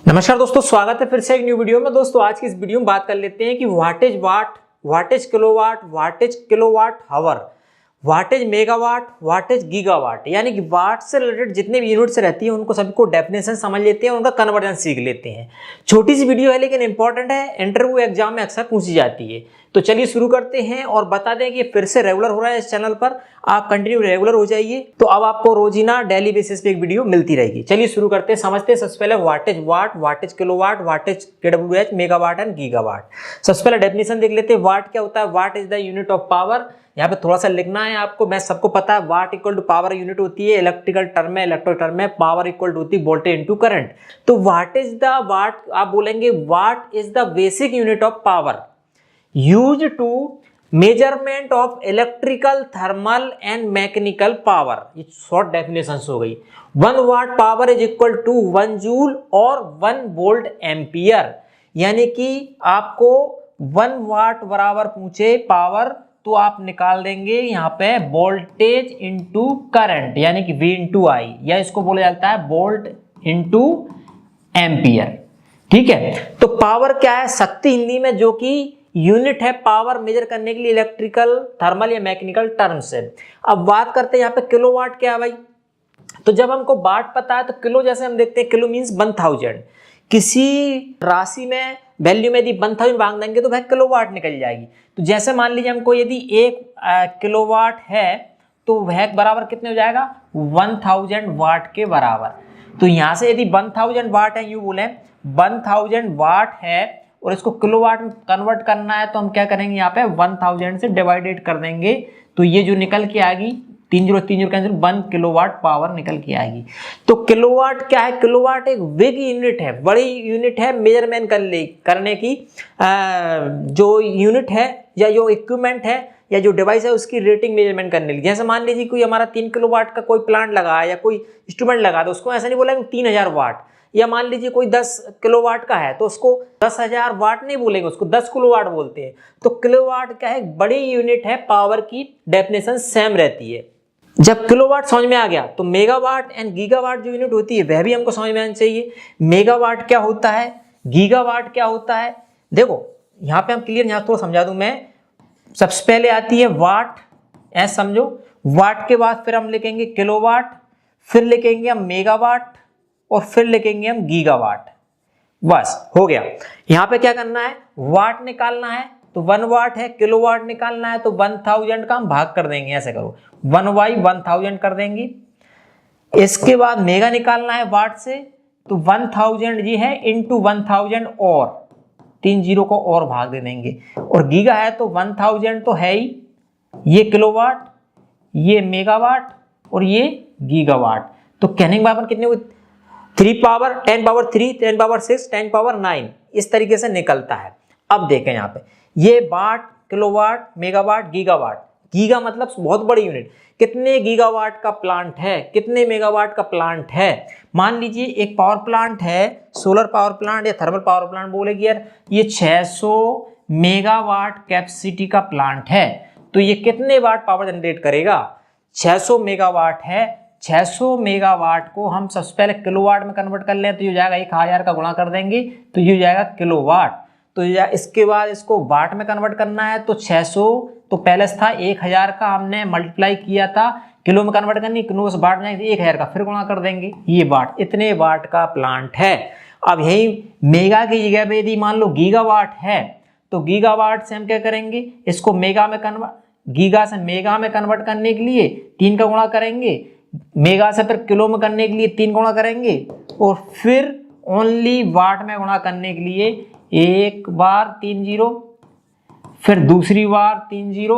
नमस्कार दोस्तों, स्वागत है फिर से एक न्यू वीडियो में। दोस्तों आज की इस वीडियो में बात कर लेते हैं कि what is watt, watt is kilowatt, watt is kilowatt hour, what is megawatt, what is gigawatt. यानी कि वाट से रिलेटेड जितने भी यूनिट्स रहती हैं उनको सभी को डेफिनेशन समझ लेते हैं, उनका कन्वर्जन सीख लेते हैं। छोटी सी वीडियो है लेकिन इंपॉर्टेंट है, इंटरव्यू एग्जाम में अक्सर पूछी जाती है। तो चलिए शुरू करते हैं और बता दें कि फिर से रेगुलर हो रहा है इस चैनल पर, आप कंटिन्यू रेगुलर हो जाइए तो अब आपको रोजीना डेली बेसिस पे एक वीडियो मिलती रहेगी। चलिए शुरू करते हैं, समझते हैं। सबसे पहले watt is watt, watt is kilowatt, watt is केडब्ल्यूएच, मेगावाट एंड गीगावाट। सबसे पहले डेफिनेशन देख लेते हैं। वाट क्या होता है? वाट is the unit of power. यहाँ पे थोड़ा सा लिखना है आपको, मैं सबको पता है। वाट इक्वल टू पावर यूनिट होती है इलेक्ट्रिकल टर्म में, इलेक्ट्रिकल टर्म में पावर इक्वल टू होती है वोल्टेज इनटू करंट। तो वाट इज द वाट, आप बोलेंगे watt is the basic unit of power use to measurement of electrical, thermal and mechanical power. ये शॉर्ट डेफिनेशन हो गई। 1 watt power is equal to 1 joule और 1 volt ampere. यानी कि आपको 1 वाट बराबर पूछे पावर तो आप निकाल देंगे यहाँ पे वोल्टेज इंटू करंट, यानी कि V इंटू आई, या इसको बोला जाता है वोल्ट इंटू एम्पियर। ठीक है, तो पावर क्या है? शक्ति हिंदी में, जो कि यूनिट है पावर मेजर करने के लिए इलेक्ट्रिकल, थर्मल या मैकेनिकल टर्म से। अब बात करते हैं यहाँ पे किलोवाट क्या है भाई। तो जब हमको वाट पता है तो किलो, जैसे हम देखते हैं किलो मीन्स 1000। किसी राशि में वैल्यू में यदि 1000 मांग देंगे तो वह किलोवाट निकल जाएगी। तो जैसे मान लीजिए हमको यदि 1 किलोवाट है तो वह बराबर कितने हो जाएगा? 1000 वाट के बराबर। तो यहाँ से यदि 1000 वाट है, यूँ बोले 1000 वाट है और इसको किलोवाट में कन्वर्ट करना है तो हम क्या करेंगे? यहाँ पे 1000 से डिवाइडेड कर देंगे तो ये जो निकल के आएगी 30 कैंसिल, 1 किलोवाट पावर निकल के आएगी। तो किलोवाट क्या है? किलोवाट एक बिग यूनिट है, बड़ी यूनिट है मेजरमेंट करने की। जो यूनिट है या जो इक्विपमेंट है या जो डिवाइस है उसकी रेटिंग मेजरमेंट करने के लिए। जैसे मान लीजिए कोई हमारा 3 किलोवाट का कोई प्लांट लगा है या कोई इंस्ट्रूमेंट लगा, तो उसको ऐसा नहीं बोला 3000 वाट। या मान लीजिए कोई 10 किलोवाट का है तो उसको 10,000 वाट नहीं बोलेंगे, उसको 10 किलोवाट बोलते हैं। तो किलोवाट क्या है? बड़ी यूनिट है, पावर की डेफिनेशन सेम रहती है। जब किलोवाट समझ में आ गया तो मेगावाट एंड गीगावाट जो यूनिट होती है वह भी हमको समझ में आनी चाहिए। मेगावाट क्या होता है, गीगावाट क्या होता है? देखो यहाँ पे हम क्लियर, यहाँ थोड़ा समझा दूं मैं। सबसे पहले आती है वाट, ऐसा समझो। वाट के बाद फिर हम लिखेंगे किलोवाट, फिर लिखेंगे हम मेगावाट और फिर लिखेंगे हम गीगावाट। बस हो गया। यहाँ पे क्या करना है? वाट निकालना है तो 1 वाट है, किलोवाट निकालना है तो 1000 का हम भाग कर देंगे, ऐसे करो 1/1000 कर देंगे। इसके बाद मेगा निकालना है वाट से तो 1000 जी है इंटू 1000 और 3 जीरो को और भाग दे देंगे। और गीगा है तो 1000 तो है ही, ये किलोवाट, ये मेगावाट और ये गीगावाट। तो कहने के बाद कितने हुए? 3 पावर 10 पावर 3, 10 पावर 6, 10 पावर 9, इस तरीके से निकलता है। अब देखें यहाँ पे ये वाट, किलोवाट, मेगावाट, गीगावाट। गीगा मतलब बहुत बड़ी यूनिट। कितने गीगावाट का प्लांट है, कितने मेगावाट का प्लांट है? मान लीजिए एक पावर प्लांट है, सोलर पावर प्लांट या थर्मल पावर प्लांट बोलेगी यार, ये 600 मेगावाट कैपेसिटी का प्लांट है तो ये कितने वाट पावर जनरेट करेगा? 600 मेगावाट है। 600 मेगावाट को हम सबसे पहले किलोवाट में कन्वर्ट कर लें तो ये हो जाएगा 1000 का गुणा कर देंगे तो ये हो जाएगा किलोवाट। तो इसके बाद इसको वाट में कन्वर्ट करना है तो 600 तो पहले था 1000 का, हमने मल्टीप्लाई किया था, किलो में कन्वर्ट करनी, किलो से वाट में 1000 का फिर गुणा कर देंगे, ये वाट, इतने वाट का प्लांट है। अब यही मेगा की जगह पे यदि मान लो गीगावाट है तो गीगावाट से हम क्या करेंगे? इसको मेगा में कन्वर्ट, गीगा से मेगा में कन्वर्ट करने के लिए 3 का गुणा करेंगे, मेगा से फिर किलो में करने के लिए 3 गुणा करेंगे और फिर ओनली वाट में गुणा करने के लिए एक बार 3 जीरो, फिर दूसरी बार 3 जीरो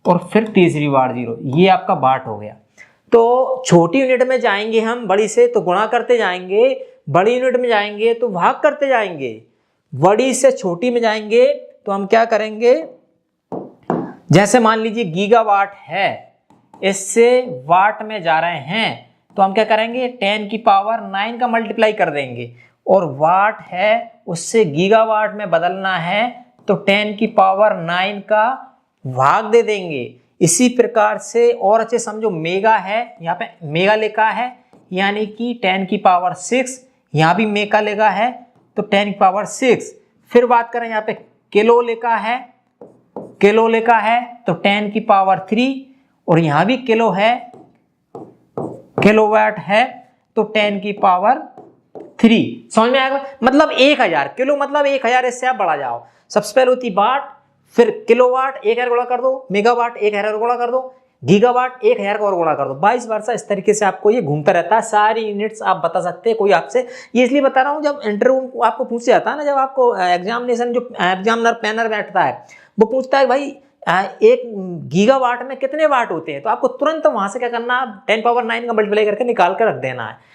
और फिर तीसरी बार 0। ये आपका वाट हो गया। तो छोटी यूनिट में जाएंगे हम बड़ी से तो गुणा करते जाएंगे, बड़ी यूनिट में जाएंगे तो भाग करते जाएंगे, बड़ी से छोटी में जाएंगे तो हम क्या करेंगे? जैसे मान लीजिए गीगावाट है, इससे वाट में जा रहे हैं तो हम क्या करेंगे? 10 की पावर 9 का मल्टीप्लाई कर देंगे और वाट है उससे गीगावाट में बदलना है तो 10 की पावर 9 का भाग दे देंगे। इसी प्रकार से और अच्छे समझो, मेगा है, यहाँ पे मेगा लिखा है यानी कि 10 की पावर 6 यहाँ भी मेगा लिखा है तो 10 की पावर 6। फिर बात करें यहाँ पे किलो लिखा है, किलो लिखा है तो 10 की पावर 3, और यहाँ भी किलो है, किलोवाट है तो 10 की पावर 3। समझ में आएगा? मतलब 1000 किलो मतलब 1000, इससे आप बढ़ा जाओ। सबसे पहले होती वाट, फिर किलोवाट 1000 गुणा कर दो, मेगावाट 1000 गुणा कर दो, गीगावाट 1000 का और गुणा कर दो, 22 वर्षा। इस तरीके से आपको ये घूमता रहता है, सारी यूनिट्स आप बता सकते हैं। कोई आपसे ये इसलिए बता रहा हूँ, जब इंटरव्यू आपको पूछ जाता है ना, जब आपको एग्जामिनेशन जो एग्जामिनर पैनल बैठता है वो पूछता है भाई 1 गीगावाट में कितने वाट होते हैं, तो आपको तुरंत वहां से क्या करना है, 10 पावर 9 का मल्टीप्लाई करके निकाल कर रख देना है।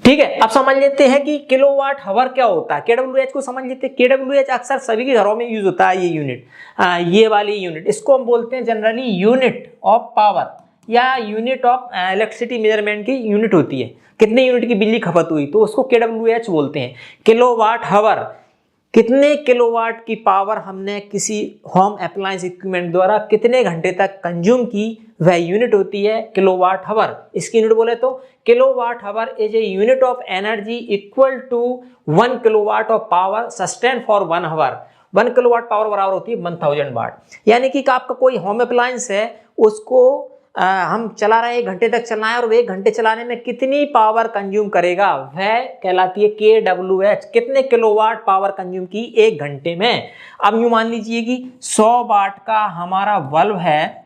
ठीक है, अब समझ लेते हैं कि किलोवाट हावर क्या होता है। केडब्ल्यूएच को समझ लेते हैं। केडब्ल्यूएच अक्सर सभी के घरों में यूज होता है। ये यूनिट, ये वाली यूनिट, इसको हम बोलते हैं जनरली यूनिट ऑफ पावर या यूनिट ऑफ इलेक्ट्रिसिटी मेजरमेंट की यूनिट होती है। कितने यूनिट की बिजली खपत हुई तो उसको केडब्ल्यूएच बोलते हैं। किलोवाट हावर, कितने किलोवाट की पावर हमने किसी होम अप्लायंस इक्विपमेंट द्वारा कितने घंटे तक कंज्यूम की, वह यूनिट होती है किलोवाट हावर। इसकी यूनिट बोले तो kilowatt hour is a unit of energy equal to 1 kilowatt of power sustain for 1 hour. 1 kilowatt power बराबर होती है 1000 वाट। यानी कि आपका कोई होम अप्लायंस है, उसको हम चला रहे हैं, 1 घंटे तक चलना है, और 1 घंटे चलाने में कितनी पावर कंज्यूम करेगा, वह कहलाती है KWH। कितने किलोवाट पावर कंज्यूम की 1 घंटे में। अब यूं मान लीजिए कि 100 वाट का हमारा बल्ब है,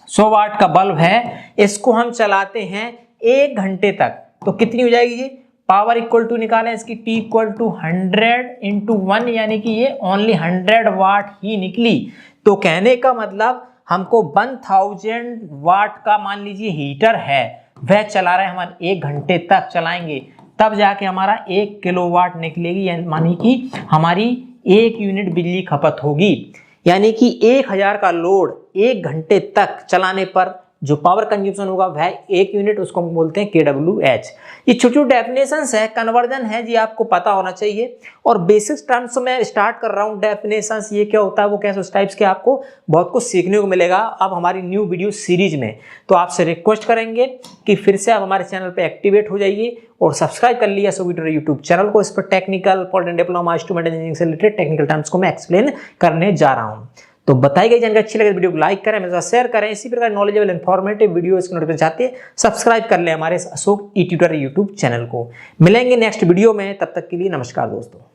100 वाट का बल्ब है, इसको हम चलाते हैं 1 घंटे तक, तो कितनी हो जाएगी ये पावर इक्वल टू निकालें इसकी, P इक्वल टू 100 इंटू 1, यानी कि ये ओनली 100 वाट ही निकली। तो कहने का मतलब हमको 1000 वाट का मान लीजिए हीटर है, वह चला रहे हैं, हमारे 1 घंटे तक चलाएंगे, तब जाके हमारा 1 किलोवाट निकलेगी, यानी मानी कि हमारी 1 यूनिट बिजली खपत होगी। यानी कि 1000 का लोड 1 घंटे तक चलाने पर जो पावर कंज्यूमशन होगा वह 1 यूनिट, उसको हम बोलते हैं KWH। ये छोटी छोटी डेफिनेशंस है, कन्वर्जन है जी, आपको पता होना चाहिए। और बेसिक टर्म्स में स्टार्ट कर रहा हूँ, डेफिनेशंस ये क्या होता है, वो कैसे, उस टाइप्स के आपको बहुत कुछ सीखने को मिलेगा अब हमारी न्यू वीडियो सीरीज में। तो आपसे रिक्वेस्ट करेंगे कि फिर से आप हमारे चैनल पर एक्टिवेट हो जाइए और सब्सक्राइब कर लिया सो वीडियो यूट्यूब चैनल को। इस पर technical polytechnic diploma instrument engineering से रिलेटेड टेक्निकल टर्म्स को मैं एक्सप्लेन करने जा रहा हूँ। तो बताई गई जानकारी अच्छी लगे तो वीडियो को लाइक करें, मेरे साथ शेयर करें। इसी प्रकार नॉलेजेबल इन्फॉर्मेटिव वीडियो इसके नोटिफिकेशन चाहते हैं, सब्सक्राइब कर ले हमारे अशोक ई ट्यूटर यूट्यूब चैनल को। मिलेंगे नेक्स्ट वीडियो में, तब तक के लिए नमस्कार दोस्तों।